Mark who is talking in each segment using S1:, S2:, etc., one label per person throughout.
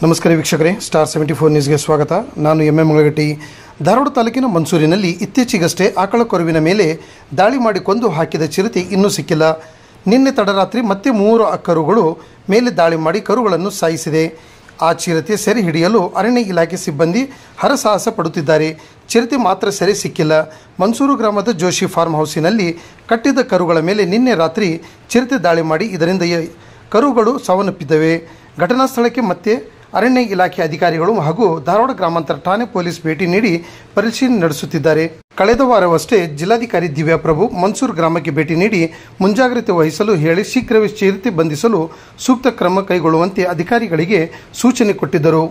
S1: ನಮಸ್ಕಾರ ವೀಕ್ಷಕರೇ, ಸ್ಟಾರ್ 74 ನ್ಯೂಸ್ಗೆ ಸ್ವಾಗತ. ನಾನು ಎಂ ಮುಳಗಟ್ಟಿ. ಧಾರವಾಡ ತಾಲೂಕಿನ ಮನ್ಸೂರಿನಲ್ಲಿ ಇತ್ತೀಚೆಗಷ್ಟೇ ಆಕಳ ಕರುವಿನ ಮೇಲೆ ದಾಳಿ ಮಾಡಿ ಕೊಂದು ಹಾಕಿದ ಚಿರತೆ ಇನ್ನೂ ಸಿಕ್ಕಿಲ್ಲ. ನಿನ್ನೆ ತಡರಾತ್ರಿ ಮತ್ತೆ 3 ಕರುಗಳು ಮೇಲೆ ದಾಳಿ ಮಾಡಿ ಕರುಗಳನ್ನು ಸಾಯಿಸಿದೆ. ಆ ಚಿರತೆ ಸೆರೆ ಹಿಡಿಯಲು ಅರಣ್ಯ ಇಲಾಖೆ ಸಿಬ್ಬಂದಿ ಹರಸಾಹಸ ಪಡುತ್ತಿದ್ದಾರೆ. ಚಿರತೆ ಮಾತ್ರ ಸೆರೆ ಸಿಕ್ಕಿಲ್ಲ. ಮನ್ಸೂರು ಗ್ರಾಮದ ಜೋಶಿ ಫಾರ್ಮ್ ಹೌಸಿನಲ್ಲಿ ಕಟ್ಟಿದ ಕರುಗಳ ಮೇಲೆ ನಿನ್ನೆ ರಾತ್ರಿ ಚಿರತೆ ದಾಳಿ ಮಾಡಿ ಇದರಿಂದ ಕರುಗಳು ಸಾವನ್ನಪ್ಪಿದ್ದವೆ. ಘಟನಾ ಸ್ಥಳಕ್ಕೆ ಮತ್ತೆ ಅರಣ್ಯ ಇಲಾಖೆ ಅಧಿಕಾರಿಗಳು ಹಾಗೂ ಧಾರವಾಡ ಗ್ರಾಮಾಂತರ ಠಾಣೆ ಪೊಲೀಸ್ ಭೇಟಿ ನೀಡಿ ಪರಿಶೀಲನೆ ನಡೆಸುತ್ತಿದ್ದಾರೆ. ಕಳೆದ ವಾರವಷ್ಟೇ ಜಿಲ್ಲಾಧಿಕಾರಿ ದಿವ್ಯಾ ಪ್ರಭು ಮನ್ಸೂರು ಗ್ರಾಮಕ್ಕೆ ಭೇಟಿ ನೀಡಿ ಮುಂಜಾಗ್ರತೆ ವಹಿಸಲು ಹೇಳಿ ಶೀಘ್ರವೇ ಚಿರತೆ ಬಂಧಿಸಲು ಸೂಕ್ತ ಕ್ರಮ ಕೈಗೊಳ್ಳುವಂತೆ ಅಧಿಕಾರಿಗಳಿಗೆ ಸೂಚನೆ ಕೊಟ್ಟಿದ್ದರು.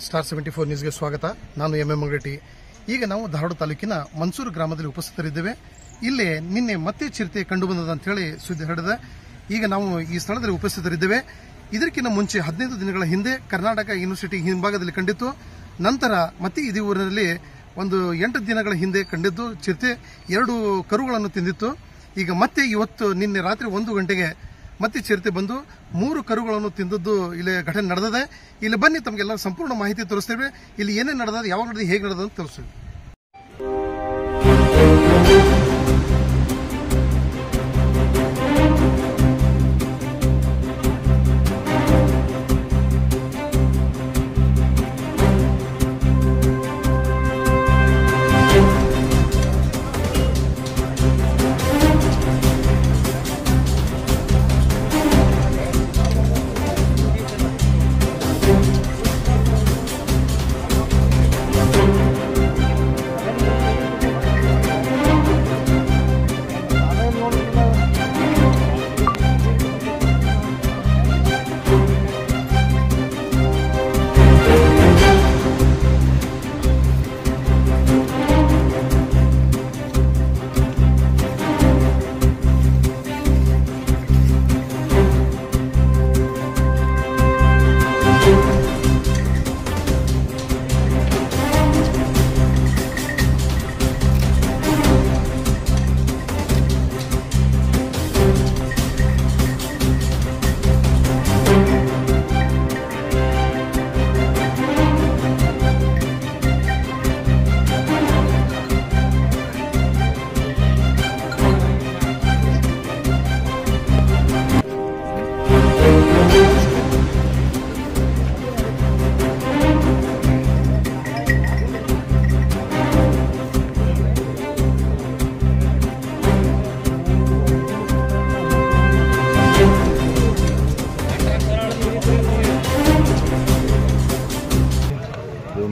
S1: ಸ್ಟಾರ್ 74 ನ್ಯೂಸ್ಗೆ ಸ್ವಾಗತ. ನಾನು ಎಂ ಮುಳಗಟ್ಟಿ. ಈಗ ನಾವು ಧಾರವಾಡ ತಾಲೂಕಿನ ಮನ್ಸೂರು ಗ್ರಾಮದಲ್ಲಿ ಉಪಸ್ಥಿತರಿದ್ದೇವೆ. ಇಲ್ಲೇ ನಿನ್ನೆ ಮತ್ತೆ ಚಿರತೆ ಕಂಡು ಬಂದದ ಅಂತ ಹೇಳಿ ಸುದ್ದಿ ಹರಡಿದೆ. ಈಗ ನಾವು ಈ ಸ್ಥಳದಲ್ಲಿ ಉಪಸ್ಥಿತರಿದ್ದೇವೆ. ಇದಕ್ಕಿಂತ ಮುಂಚೆ 15 ದಿನಗಳ ಹಿಂದೆ ಕರ್ನಾಟಕ ಯೂನಿವರ್ಸಿಟಿ ಹಿಂಭಾಗದಲ್ಲಿ ಕಂಡಿತ್ತು. ನಂತರ ಮತ್ತೆ ಇದೇ ಊರಿನಲ್ಲಿ ಒಂದು 8 ದಿನಗಳ ಹಿಂದೆ ಕಂಡಿದ್ದು ಚಿರತೆ 2 ಕರುಗಳನ್ನು ತಿಂದಿತ್ತು. ಈಗ ಮತ್ತೆ ಇವತ್ತು ನಿನ್ನೆ ರಾತ್ರಿ 1 ಗಂಟೆಗೆ ಮತ್ತೆ ಚಿರತೆ ಬಂದು 3 ಕರುಗಳನ್ನು ತಿಂದದ್ದು ಇಲ್ಲಿ ಘಟನೆ ನಡೆದಿದೆ. ಇಲ್ಲಿ ಬನ್ನಿ, ತಮಗೆಲ್ಲ ಸಂಪೂರ್ಣ ಮಾಹಿತಿ ತೋರಿಸ್ತೇವೆ. ಇಲ್ಲಿ ಏನೇನು ನಡೆದ, ಯಾವಾಗ ನಡೆದ, ಹೇಗೆ ನಡೆದ ಅಂತ ತೋರಿಸ್ತೇವೆ.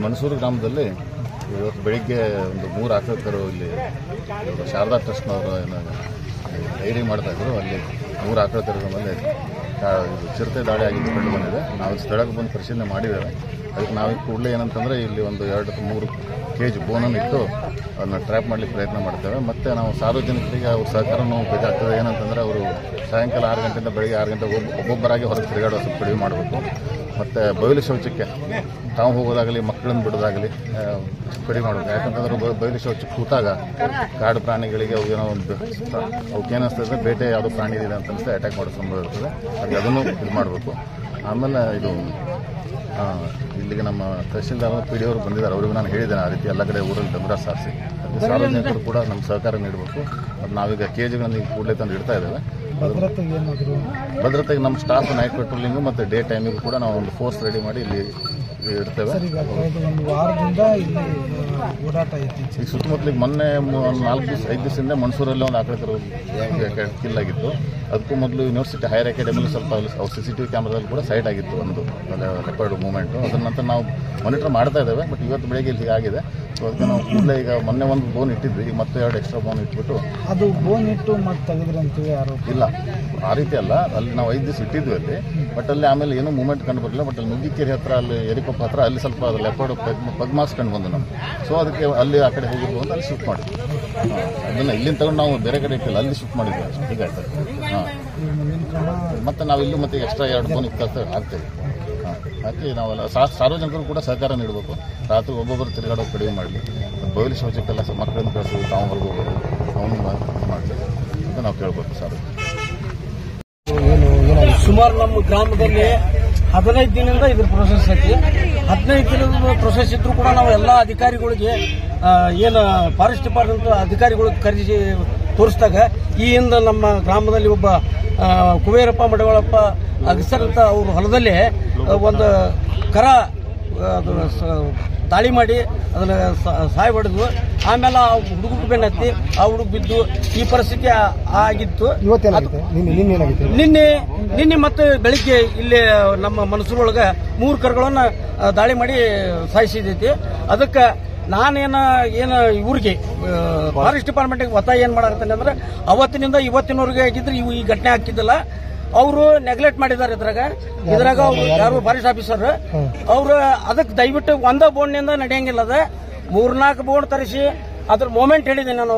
S2: ಮನ್ಸೂರು ಗ್ರಾಮದಲ್ಲಿ ಇವತ್ತು ಬೆಳಿಗ್ಗೆ ಒಂದು 3 ಆಕಳ ಕರು ಇಲ್ಲಿ ಶಾರದಾ ಟ್ರಸ್ಟ್ನವರು ರೈಡಿಂಗ್ ಮಾಡ್ತಾ ಇದ್ರು. ಅಲ್ಲಿ 3 ಆಕಳ ಕರುಗಳ ಮೇಲೆ ಚಿರತೆ ದಾಳಿ ಆಗಿದ್ದು ಕಂಡು ಬಂದಿದೆ. ನಾವು ಸ್ಥಳಕ್ಕೆ ಬಂದು ಪರಿಶೀಲನೆ ಮಾಡಿದ್ದೇವೆ. ಅದಕ್ಕೆ ನಾವು ಕೂಡಲೇ ಏನಂತಂದರೆ ಇಲ್ಲಿ ಒಂದು 2-3 kg ಬೋನನ್ನು ಇಟ್ಟು ಅದನ್ನ ಟ್ರ್ಯಾಪ್ ಮಾಡಲಿಕ್ಕೆ ಪ್ರಯತ್ನ ಮಾಡ್ತೇವೆ. ಮತ್ತು ನಾವು ಸಾರ್ವಜನಿಕರಿಗೆ ಅವ್ರ ಸಹಕಾರನೂ ಬೇಕಾಗ್ತದೆ. ಏನಂತಂದರೆ ಅವರು ಸಾಯಂಕಾಲ 6 ಗಂಟೆಯಿಂದ ಬೆಳಗ್ಗೆ 6 ಗಂಟೆ ಒಬ್ಬೊಬ್ಬರಾಗಿ ಹೊರಗೆ ತಿರುಗಾಡೋ ಸ್ವಲ್ಪ ಕಡಿಮೆ ಮಾಡಬೇಕು. ಮತ್ತು ಬಯಲು ಶೌಚಕ್ಕೆ ತಾವು ಹೋಗೋದಾಗಲಿ ಮಕ್ಕಳನ್ನು ಬಿಡೋದಾಗಲಿ ಕಡಿಮೆ ಮಾಡಬೇಕು. ಯಾಕಂತಂದ್ರೆ ಬಯಲು ಶೌಚಕ್ಕೆ ಕೂತಾಗ ಕಾಡು ಪ್ರಾಣಿಗಳಿಗೆ ಅವೇನೋ ಒಂದು ಅವಕ್ಕೇನಿಸ್ತದೆ ಬೇಟೆ ಯಾವುದೋ ಪ್ರಾಣಿ ಇದೆ ಅಂತ ಅನಿಸ್ತದೆ ಅಟ್ಯಾಕ್ ಮಾಡೋ ಸಂಭವ ಇರ್ತದೆ. ಹಾಗೆ ಅದನ್ನು ಇದು ಮಾಡಬೇಕು. ಆಮೇಲೆ ಇದು ಇಲ್ಲಿ ಇಲ್ಲಿಗೆ ನಮ್ಮ ತಹಶೀಲ್ದಾರ್ PD ಅವರು ಬಂದಿದ್ದಾರೆ. ಅವರಿಗೂ ನಾನು ಹೇಳಿದ್ದೇನೆ ಆ ರೀತಿ ಎಲ್ಲ ಕಡೆ ಊರಲ್ಲಿ ಡಂಗುರ ಸಾರಿಸಿ ಸಾರ್ವಜನಿಕರು ಕೂಡ ನಮ್ಮ ಸಹಕಾರ ನೀಡಬೇಕು. ಮತ್ತು ನಾವೀಗ KGಗಳನ್ನು ಕೂಡಲೇ ತಂದು ಇಡ್ತಾ ಇದ್ದೇವೆ. ಭದ್ರತೆಗೆ ನಮ್ಮ ಸ್ಟಾಫ್ ನೈಟ್ ಪೆಟ್ರೋಲಿಂಗು ಮತ್ತು ಡೇ ಟೈಮಿಗೂ ಕೂಡ ನಾವು ಒಂದು ಫೋರ್ಸ್ ರೆಡಿ ಮಾಡಿ ಇಲ್ಲಿ ಇಡ್ತೇವೆ. ಈಗ ಸುತ್ತಮುತ್ತಲಿಗೆ ಮೊನ್ನೆ 4-5 ದಿವಸದಿಂದ ಮನ್ಸೂರಲ್ಲಿ ಒಂದು ಆಕಳ ಕಿಲ್ ಆಗಿತ್ತು. ಅದಕ್ಕೂ ಮೊದಲು ಯೂನಿವರ್ಸಿಟಿ ಹೈಯರ್ ಅಕಾಡೆಮಿಲಿ ಸ್ವಲ್ಪ CCTV ಕ್ಯಾಮ್ರಾದಲ್ಲಿ ಕೂಡ ಸೈಟ್ ಆಗಿತ್ತು ಒಂದು ಲೆಪರ್ಡ್ ಮೂವ್ಮೆಂಟು. ಅದರ ನಂತರ ನಾವು ಮಾನಿಟರ್ ಮಾಡ್ತಾ ಇದ್ದೇವೆ. ಬಟ್ ಇವತ್ತು ಬೆಳಗ್ಗೆ ಇಲ್ಲಿ ಹೀಗಾಗಿದೆ. ಸೊ ಅದಕ್ಕೆ ನಾವು ಕೂಡಲೇ ಈಗ ಮೊನ್ನೆ ಒಂದು ಬೋನ್ ಇಟ್ಟಿದ್ವಿ, ಈಗ ಮತ್ತೆ 2 ಎಕ್ಸ್ಟ್ರಾ ಬೋನ್ ಇಟ್ಬಿಟ್ಟು
S3: ಅದು ಬೋನ್ ಇಟ್ಟು ಮತ್ತೆ ತೆಗೆದ್ರಿ ಅಂತೀವಿ ಯಾರು
S2: ಇಲ್ಲ, ಆ ರೀತಿ ಅಲ್ಲ. ಅಲ್ಲಿ ನಾವು 5 ದಿವಸ ಇಟ್ಟಿದ್ವಿ ಅಲ್ಲಿ. ಬಟ್ ಅಲ್ಲಿ ಆಮೇಲೆ ಏನೂ ಮೂವ್ಮೆಂಟ್ ಕಂಡು ಬರಲಿಲ್ಲ. ಬಟ್ ಅಲ್ಲಿ ನುಗ್ಗಿಕೆರೆ ಹತ್ರ, ಅಲ್ಲಿ ಎರಿಕೊಪ್ಪ ಹತ್ರ ಅಲ್ಲಿ ಸ್ವಲ್ಪ ಲೆಪರ್ಡ್ ಪಗ್ಮಾಸ್ ಕಂಡು ಬಂದು ನಮ್ಗೆ. ಸೊ ಅದಕ್ಕೆ ಅಲ್ಲಿ ಆ ಕಡೆ ಹೋಗಿರ್ಬೋದು ಅಂತ ಅಲ್ಲಿ ಶಿಫ್ಟ್ ಮಾಡಿದ್ವಿ. ಅದನ್ನು ಇಲ್ಲಿಂದ ತಗೊಂಡು ನಾವು ಬೇರೆ ಕಡೆ ಇಟ್ಟಿಲ್ಲ, ಅಲ್ಲಿ ಶಿಫ್ಟ್ ಮಾಡಿದ್ವಿ ಅಷ್ಟು. ಈಗ ಆಯ್ತು. ಹಾಂ, ಮತ್ತು ನಾವು ಇಲ್ಲೂ ಮತ್ತೆ ಎಕ್ಸ್ಟ್ರಾ 2 ಬೋನ್ ಇತ್ತು ಆಗ್ತೇವೆ. ಹಾಕಿ ನಾವೆಲ್ಲ ಸಾರ್ವಜನಿಕರು ಕೂಡ ಸಹಕಾರ ನೀಡಬೇಕು. ರಾತ್ರಿ ಒಬ್ಬೊಬ್ಬರು ತಿರುಗಾಡೋ ಕಡಿಮೆ ಮಾಡಲಿ. ಬಯಲು ಶೌಚಕ್ಕೆಲ್ಲ ಮಕ್ಕಳನ್ನು ಕಳಿಸೋದು, ತಾವು ಹೊರಗೆ ಹೋಗೋದು ಅವನು ಮಾಡಲಿ ಅಂತ ನಾವು ಕೇಳ್ಬೇಕು ಸರ್.
S3: ಸುಮಾರು ನಮ್ಮ ಗ್ರಾಮದಲ್ಲಿ 15 ದಿನದಿಂದ ಇದ್ರ ಪ್ರೊಸೆಸ್ ಐತಿ. 15 ದಿನದ ಪ್ರೊಸೆಸ್ ಇದ್ರೂ ಕೂಡ ನಾವು ಎಲ್ಲ ಅಧಿಕಾರಿಗಳಿಗೆ ಏನು ಫಾರೆಸ್ಟ್ ಡಿಪಾರ್ಟ್ಮೆಂಟ್ ಅಧಿಕಾರಿಗಳಿಗೆ ಕರೆಸಿ ತೋರಿಸಿದಾಗ ಈ ಹಿಂದೆ ನಮ್ಮ ಗ್ರಾಮದಲ್ಲಿ ಒಬ್ಬ ಕುಬೇರಪ್ಪ ಮಡವಾಳಪ್ಪ ಅಗಸರ್ ಅಂತ ಅವ್ರ ಹೊಲದಲ್ಲಿ ಒಂದು ಕರ ಅದು ದಾಳಿ ಮಾಡಿ ಅದನ್ನ ಸಾಯ್ ಹೊಡೆದು ಆಮೇಲೆ ಆ ಹುಡುಗಕ್ಕೆ ಬೆನ್ನತ್ತಿ ಆ ಹುಡುಗ ಬಿದ್ದು ಈ ಪರಿಸ್ಥಿತಿ ಆಗಿತ್ತು. ನಿನ್ನೆ ಮತ್ತೆ ಬೆಳಿಗ್ಗೆ ಇಲ್ಲಿ ನಮ್ಮ ಮನಸೂರೊಳಗೆ 3 ಕರುಗಳನ್ನ ದಾಳಿ ಮಾಡಿ ಸಾಯಿಸಿದೈತಿ. ಅದಕ್ಕೆ ಏನು ಇವ್ರಿಗೆ ಫಾರೆಸ್ಟ್ ಡಿಪಾರ್ಟ್ಮೆಂಟ್ಗೆ ಒತ್ತಾಯ ಏನ್ ಮಾಡಾಕತ್ತಾನೆ ಅಂದ್ರೆ ಅವತ್ತಿನಿಂದ ಇವತ್ತಿನವರೆಗೆ ಆಗಿದ್ರೆ ಇವು ಈ ಘಟನೆ ಆಗ್ತಿದ್ದಲ್ಲ. ಅವರು ನೆಗ್ಲೆಕ್ಟ್ ಮಾಡಿದ್ದಾರೆ. ಇದ್ರಾಗ ಯಾರು ಫಾರೆಸ್ಟ್ ಆಫೀಸರ್ ಅವರು ಅದಕ್ಕೆ ದಯವಿಟ್ಟು ಒಂದ ಬೋರ್ಡ್ನಿಂದ ನಡೆಯಂಗಿಲ್ಲ. ಅದ 3-4 ಬೋರ್ಡ್ ತರಿಸಿ ಅದ್ರ ಮೂಮೆಂಟ್ ಹೇಳಿದ್ದೀನಿ ನಾನು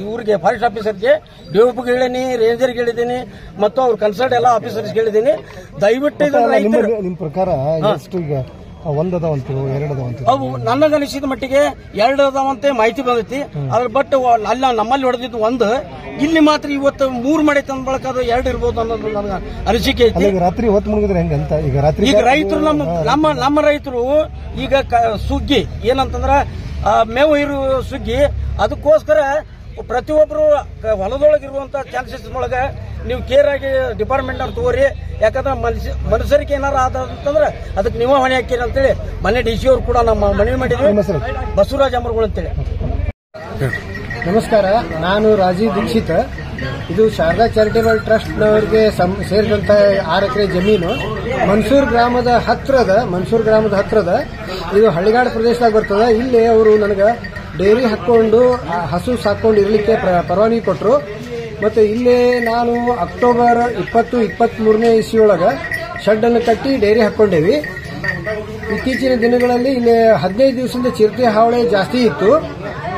S3: ಇವ್ರಿಗೆ ಫಾರೆಸ್ಟ್ ಆಫೀಸರ್ಗೆ, ಡಿಒಪಿಗೆ ಹೇಳಿದ್ದೀನಿ, ರೇಂಜರ್ಗೆ ಹೇಳಿದ್ದೀನಿ, ಮತ್ತು ಅವ್ರ ಕನ್ಸಲ್ಟ್ ಎಲ್ಲ ಆಫೀಸರ್ಸ್ಗೆ ಹೇಳಿದ್ದೀನಿ. ದಯವಿಟ್ಟು
S4: ನಿಮ್ಮ ಪ್ರಕಾರ
S3: ಅವು ನನಗನಿಸಿದ ಮಟ್ಟಿಗೆ 2 ಅದಾವಂತೆ ಮಾಹಿತಿ ಬಂದೈತಿ. ಅದ್ರ ಬಟ್ ಅಲ್ಲಿ ನಮ್ಮಲ್ಲಿ ಹೊಡೆದಿದ್ದು 1, ಇಲ್ಲಿ ಮಾತ್ರ ಇವತ್ತು 3 ಮಾಡೈತೆ ಅಂದ ಬಳಕ ಅದು 2 ಇರ್ಬೋದು ಅನ್ನೋದು ನನಗೆ ಅನಿಸಿಕೆ ಐತಿ.
S4: ರಾತ್ರಿ ಹೊತ್ತು ಮುಗಿದ್ರೆ ಹೆಂಗಂತ
S3: ಈಗ ರೈತರು ನಮ್ಮ ರೈತರು ಈಗ ಸುಗ್ಗಿ ಏನಂತಂದ್ರ ಮೇವು ಇರು ಸುಗ್ಗಿ, ಅದಕ್ಕೋಸ್ಕರ ಪ್ರತಿಯೊಬ್ಬರು ಹೊಲದೊಳಗಿರುವಂತ ಚಾನ್ಸಸ್ ಒಳಗೆ ನೀವು ಕೇರ್ ಆಗಿ ಡಿಪಾರ್ಟ್ಮೆಂಟ್ ಅವ್ರು ತಗೋರಿ. ಯಾಕಂದ್ರೆ ಮನುಷ್ಯರಿಗೆ ಏನಾರ ಆದಂತಂದ್ರೆ ಅದಕ್ಕೆ ನೀವು ಹೊಣೆ ಹಾಕಿರಿ ಅಂತೇಳಿ ಮೊನ್ನೆ DC ಅವ್ರು ಕೂಡ ನಮ್ಮ ಮನವಿ ಮಾಡಿದ್ವಿ, ಬಸವರಾಜ್ ಅಮರ್ಗಳು ಅಂತೇಳಿ.
S4: ನಮಸ್ಕಾರ, ನಾನು ರಾಜೀವ್ ದೀಕ್ಷಿತ್. ಇದು ಶಾರದಾ ಚಾರಿಟೇಬಲ್ ಟ್ರಸ್ಟ್ನವರಿಗೆ ಸೇರಿದಂತ 6 ಎಕರೆ ಜಮೀನು ಮನ್ಸೂರ್ ಗ್ರಾಮದ ಹತ್ರದ ಇದು ಹಳ್ಳಿಗಾಡು ಪ್ರದೇಶದಾಗ ಬರ್ತದೆ. ಇಲ್ಲಿ ಅವರು ನನಗೆ ಡೈರಿ ಹಾಕೊಂಡು ಹಸು ಸಾಕೊಂಡು ಇರಲಿಕ್ಕೆ ಪರವಾನಗಿ ಕೊಟ್ಟರು. ಮತ್ತು ಇಲ್ಲೇ ನಾನು ಅಕ್ಟೋಬರ್ 2023ನೇ ಇಸ್ವಿಯೊಳಗೆ ಶೆಡ್ ಅನ್ನು ಕಟ್ಟಿ ಡೈರಿ ಹಾಕೊಂಡೇವಿ. ಇತ್ತೀಚಿನ ದಿನಗಳಲ್ಲಿ ಇಲ್ಲಿ 15 ದಿವಸದಿಂದ ಚಿರತೆ ಹಾವಳಿ ಜಾಸ್ತಿ ಇತ್ತು.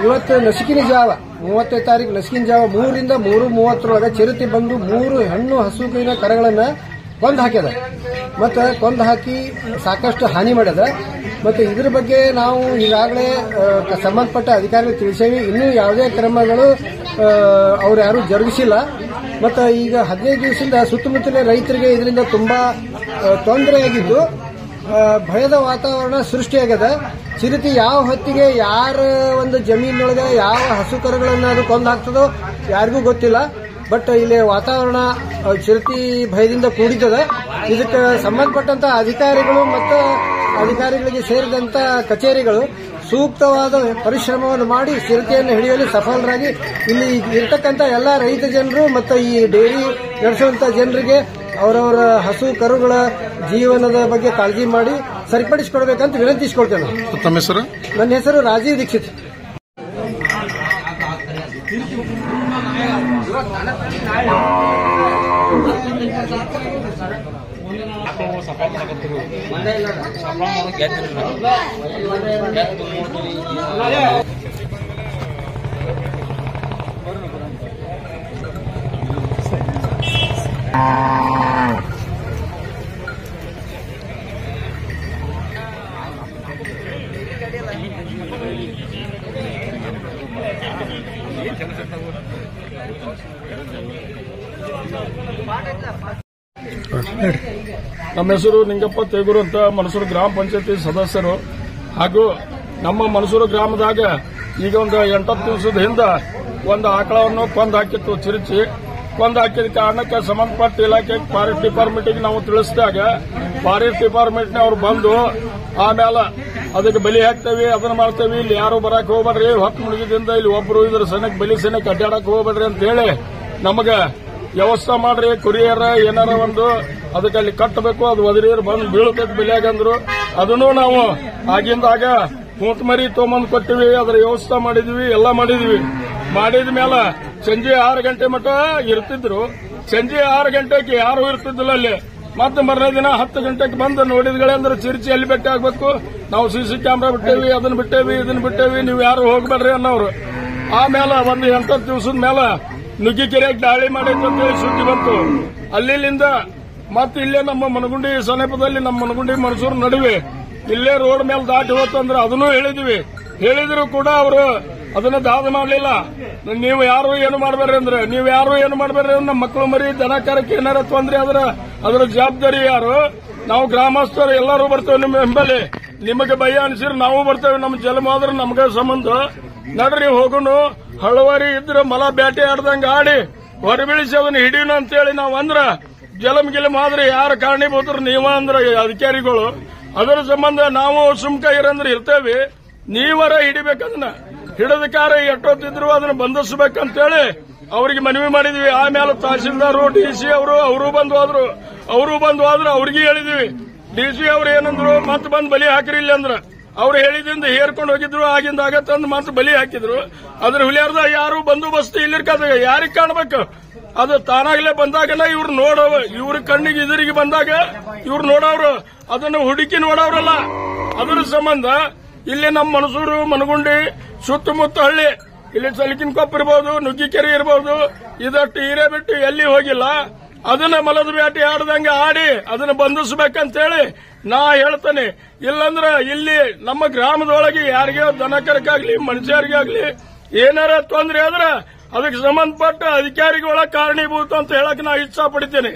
S4: ಇವತ್ತು ನಸುಕಿನ ಜಾವ 30ನೇ ತಾರೀಕು ನಸುಕಿನ ಜಾವ 3ರಿಂದ 3:30 ಚಿರತೆ ಬಂದು 3 ಹೆಣ್ಣು ಹಸುವಿನ ಕರಗಳನ್ನು ಕೊಂದು ಹಾಕ್ಯದ ಮತ್ತು ಕೊಂದು ಹಾಕಿ ಸಾಕಷ್ಟು ಹಾನಿ ಮಾಡ್ಯದ. ಮತ್ತು ಇದ್ರ ಬಗ್ಗೆ ನಾವು ಈಗಾಗಲೇ ಸಂಬಂಧಪಟ್ಟ ಅಧಿಕಾರಿಗಳು ತಿಳಿಸೇವಿ. ಇನ್ನೂ ಯಾವುದೇ ಕ್ರಮಗಳು ಅವ್ರು ಯಾರೂ ಜರುಗಿಸಿಲ್ಲ. ಮತ್ತು ಈಗ 15 ದಿವಸದಿಂದ ಸುತ್ತಮುತ್ತಲ ರೈತರಿಗೆ ಇದರಿಂದ ತುಂಬಾ ತೊಂದರೆಯಾಗಿದ್ದು ಭಯದ ವಾತಾವರಣ ಸೃಷ್ಟಿಯಾಗ್ಯದ. ಚಿರತೆ ಯಾವ ಹೊತ್ತಿಗೆ ಯಾರ ಒಂದು ಜಮೀನೊಳಗೆ ಯಾವ ಹಸು ಕರುಗಳನ್ನು ಅದು ಕೊಂದು ಹಾಕ್ತದೋ ಯಾರಿಗೂ ಗೊತ್ತಿಲ್ಲ. ಬಟ್ ಇಲ್ಲಿ ವಾತಾವರಣ ಚಿರತೆ ಭಯದಿಂದ ಕೂಡಿದ್ದದ. ಇದಕ್ಕೆ ಸಂಬಂಧಪಟ್ಟಂತ ಅಧಿಕಾರಿಗಳು ಮತ್ತು ಅಧಿಕಾರಿಗಳಿಗೆ ಸೇರಿದಂತ ಕಚೇರಿಗಳು ಸೂಕ್ತವಾದ ಪರಿಶ್ರಮವನ್ನು ಮಾಡಿ ಚಿರತೆಯನ್ನು ಹಿಡಿಯಲು ಸಫಲರಾಗಿ ಇಲ್ಲಿ ಇರತಕ್ಕಂಥ ಎಲ್ಲ ರೈತ ಜನರು ಮತ್ತು ಈ ಡೈರಿ ನಡೆಸುವಂತ ಜನರಿಗೆ ಅವರವರ ಹಸು ಕರುಗಳ ಜೀವನದ ಬಗ್ಗೆ ಕಾಳಜಿ ಮಾಡಿ ಸರಿಪಡಿಸಿಕೊಡ್ಬೇಕಂತ ವಿನಂತಿಸಿಕೊಳ್ತೇನೆ.
S1: ತಮ್ಮ ಹೆಸರು?
S4: ನನ್ನ ಹೆಸರು ರಾಜೀವ್ ದೀಕ್ಷಿತ್.
S5: ನಮ್ಮ ಹೆಸರು ನಿಂಗಪ್ಪ ತೇಗೂರು ಅಂತ ಮನಸೂರು ಗ್ರಾಮ ಪಂಚಾಯತಿ ಸದಸ್ಯರು ಹಾಗೂ ನಮ್ಮ ಮನಸೂರು ಗ್ರಾಮದಾಗ ಈಗ ಒಂದು 8-10 ದಿವಸದ ಹಿಂದೆ ಒಂದು ಆಕಳವನ್ನು ಕೊಂದು ಹಾಕಿತ್ತು ಚಿರಿಚಿ ಕೊಂದು ಹಾಕಿದ ಕಾರಣಕ್ಕೆ ಸಂಬಂಧಪಟ್ಟ ಇಲಾಖೆ ಫಾರೆಸ್ಟ್ ಡಿಪಾರ್ಟ್ಮೆಂಟ್ಗೆ ನಾವು ತಿಳಿಸಿದಾಗ ಫಾರೆಸ್ಟ್ ಡಿಪಾರ್ಟ್ಮೆಂಟ್ನವ್ರು ಬಂದು ಆಮೇಲೆ ಅದಕ್ಕೆ ಬಲಿ ಹಾಕ್ತೇವೆ ಅದನ್ನ ಮಾಡ್ತೇವೆ ಇಲ್ಲಿ ಯಾರು ಬರಕ್ ಹೋಗ್ಬೇಡ್ರಿ ಹೊತ್ತು ಮುಳುಗಿದಿಂದ ಇಲ್ಲಿ ಒಬ್ರು ಇದ್ರ ಸನಕ್ ಬಲಿ ಸನಕ್ ಅಡ್ಡಾಡಕ್ ಹೋಗ್ಬೇಡ್ರಿ ಅಂತ ಹೇಳಿ ನಮಗ ವ್ಯವಸ್ಥೆ ಮಾಡ್ರಿ ಕುರಿಯರ ಏನಾರ ಒಂದು ಅದಕ್ಕೆ ಅಲ್ಲಿ ಕಟ್ಟಬೇಕು ಅದು ಒದರಿಯರು ಬಂದು ಬೀಳುತ್ತೈತೆ ಬೆಲೆಯಾಗಂದ್ರು ಅದನ್ನು ನಾವು ಆಗಿಂದಾಗ ಮೂತ್ ಮರಿ ತೊಗೊಂಬಂದು ಕೊಟ್ಟಿವಿ ಅದರ ವ್ಯವಸ್ಥೆ ಮಾಡಿದ್ವಿ ಎಲ್ಲ ಮಾಡಿದ ಮೇಲೆ ಸಂಜೆ 6 ಗಂಟೆ ಮಟ್ಟ ಇರ್ತಿದ್ರು ಸಂಜೆ 6 ಗಂಟೆಗೆ ಯಾರು ಇರ್ತಿದ್ದಿಲ್ಲ ಅಲ್ಲಿ ಮತ್ತೆ ಮರನೇ ದಿನ 10 ಗಂಟೆಗೆ ಬಂದು ನೋಡಿದ್ಗಳೇ ಅಂದ್ರೆ ಚಿರ್ಚಿ ಅಲ್ಲಿ ಭೇಟಿ ಆಗ್ಬೇಕು ನಾವು ಸಿಸಿ ಕ್ಯಾಮ್ರಾ ಬಿಟ್ಟೇವಿ ಅದನ್ನ ಬಿಟ್ಟೇವಿ ಇದನ್ನ ಬಿಟ್ಟೇವಿ ನೀವು ಯಾರು ಹೋಗ್ಬೇಡ್ರಿ ಅನ್ನೋರು ಆಮೇಲೆ ಒಂದು 8 ದಿವಸದ ಮೇಲೆ ನುಗ್ಗಿಕೆರೆಗೆ ದಾಳಿ ಮಾಡೈತೆ ಅಂತೇಳಿ ಸುದ್ದಿ ಬಂತು ಅಲ್ಲಿಂದ ಮತ್ತೆ ಇಲ್ಲೇ ನಮ್ಮ ಮನಗುಂಡಿ ಸಮೀಪದಲ್ಲಿ ನಮ್ಮ ಮನಗುಂಡಿ ಮನಸೂರು ನಡುವೆ ಇಲ್ಲೇ ರೋಡ್ ಮೇಲೆ ದಾಟಿ ಹೋತಂದ್ರೆ ಅದನ್ನೂ ಹೇಳಿದ್ರು ಕೂಡ ಅವರು ಅದನ್ನ ದಾದ ಮಾಡಲಿಲ್ಲ ನೀವು ಯಾರು ಏನು ಮಾಡಬೇಡ್ರಿ ಅಂದ್ರೆ ನಮ್ಮ ಮಕ್ಕಳು ಮರಿ ದನಕರಕ್ಕೆ ಏನಾರ ತೊಂದ್ರೆ ಅದರ ಜವಾಬ್ದಾರಿ ಯಾರು ನಾವು ಗ್ರಾಮಸ್ಥರು ಎಲ್ಲರೂ ಬರ್ತೇವೆ ನಿಮ್ಮ ಬೆಂಬಲಿ ನಿಮಗೆ ಭಯ ಅನಿಸಿದ್ರೆ ನಾವು ಬರ್ತೇವೆ ನಮ್ಮ ಜನ್ಮ ಆದ್ರೆ ನಮ್ಗೆ ಸಂಬಂಧ ನಡ್ರಿ ಹೋಗೋಣ ಹಳವಾರಿ ಇದ್ರೆ ಮಲ ಬ್ಯಾಟೆ ಆಡ್ದಂಗ ಆಡಿ ಹೊರಬೀಳಿಸಿ ಅದನ್ನ ಹಿಡಿಯೋಣ ಅಂತೇಳಿ ನಾವು ಅಂದ್ರ ಗಿಲಮ್ ಆದ್ರೆ ಯಾರು ಕಾರಣೀಭೂತರು ನೀವ ಅಂದ್ರ ಅಧಿಕಾರಿಗಳು ಅದರ ಸಂಬಂಧ ನಾವು ಸುಮ್ಕ ಇರಂದ್ರೆ ಇರ್ತೇವೆ ನೀವರ ಹಿಡಿಬೇಕದನ್ನ ಹಿಡದಕಾರ ಎಟ್ಟೊತ್ತಿದ್ರು ಅದನ್ನ ಬಂಧಿಸಬೇಕಂತೇಳಿ ಅವ್ರಿಗೆ ಮನವಿ ಮಾಡಿದ್ವಿ ಆಮೇಲೆ ತಹಸೀಲ್ದಾರ್ ಡಿಸಿ ಅವರು ಬಂದು ಹೋದ್ರು ಅವ್ರಿಗೆ ಹೇಳಿದ್ವಿ ಡಿಸಿ ಅವ್ರು ಏನಂದ್ರು ಮತ್ತೆ ಬಂದು ಬಲಿ ಹಾಕಿರಿ ಇಲ್ಲ ಅಂದ್ರ ಅವ್ರು ಹೇಳಿದಿಂದ ಹೇರ್ಕೊಂಡು ಹೋಗಿದ್ರು ಆಗಿಂದಾಗ ತಂದು ಮತ್ತೆ ಬಲಿ ಹಾಕಿದ್ರು ಅದ್ರ ಹುಲಿಯಾರ್ದ ಯಾರು ಬಂದೋಬಸ್ತ್ ಇಲ್ಲಿರ್ಕಾದ ಯಾರಿಗ್ ಕಾಣ್ಬೇಕು ಅದು ತಾನಾಗ್ಲೇ ಬಂದಾಗಲ್ಲ ಇವ್ರ ಕಣ್ಣಿಗೆ ಎದುರಿಗೆ ಬಂದಾಗ ಇವ್ರು ನೋಡೋರು ಅದನ್ನು ಹುಡುಕಿ ನೋಡೋರಲ್ಲ ಅದರ ಸಂಬಂಧ ಇಲ್ಲಿ ನಮ್ಮ ಮನಸೂರು ಮನಗುಂಡಿ ಸುತ್ತಮುತ್ತ ಹಳ್ಳಿ ಇಲ್ಲಿ ಸಲಿಕಿನ ಕೊಪ್ಪ ಇರಬಹುದು ನುಗ್ಗಿಕೆರೆ ಇರಬಹುದು ಇದಷ್ಟು ಹಿರೇ ಬಿಟ್ಟು ಎಲ್ಲಿ ಹೋಗಿಲ್ಲ ಅದನ್ನ ಮಲದ ಬ್ಯಾಟಿ ಆಡ್ದಂಗೆ ಆಡಿ ಅದನ್ನ ಬಂಧಿಸಬೇಕಂತೇಳಿ ನಾ ಹೇಳ್ತೇನೆ ಇಲ್ಲಂದ್ರ ಇಲ್ಲಿ ನಮ್ಮ ಗ್ರಾಮದೊಳಗೆ ಯಾರಿಗೆ ದನಕರಕ್ಕಾಗ್ಲಿ ಮನುಷ್ಯರಿಗಾಗ್ಲಿ ಏನಾರ ತೊಂದ್ರೆ ಆದ್ರೆ ಅದಕ್ಕೆ ಸಂಬಂಧಪಟ್ಟ ಅಧಿಕಾರಿಗಳ ಕಾರಣೀಭೂತ ಅಂತ ಹೇಳಕ್ ನಾ ಇಚ್ಛಾ ಪಡ್ತೇನೆ.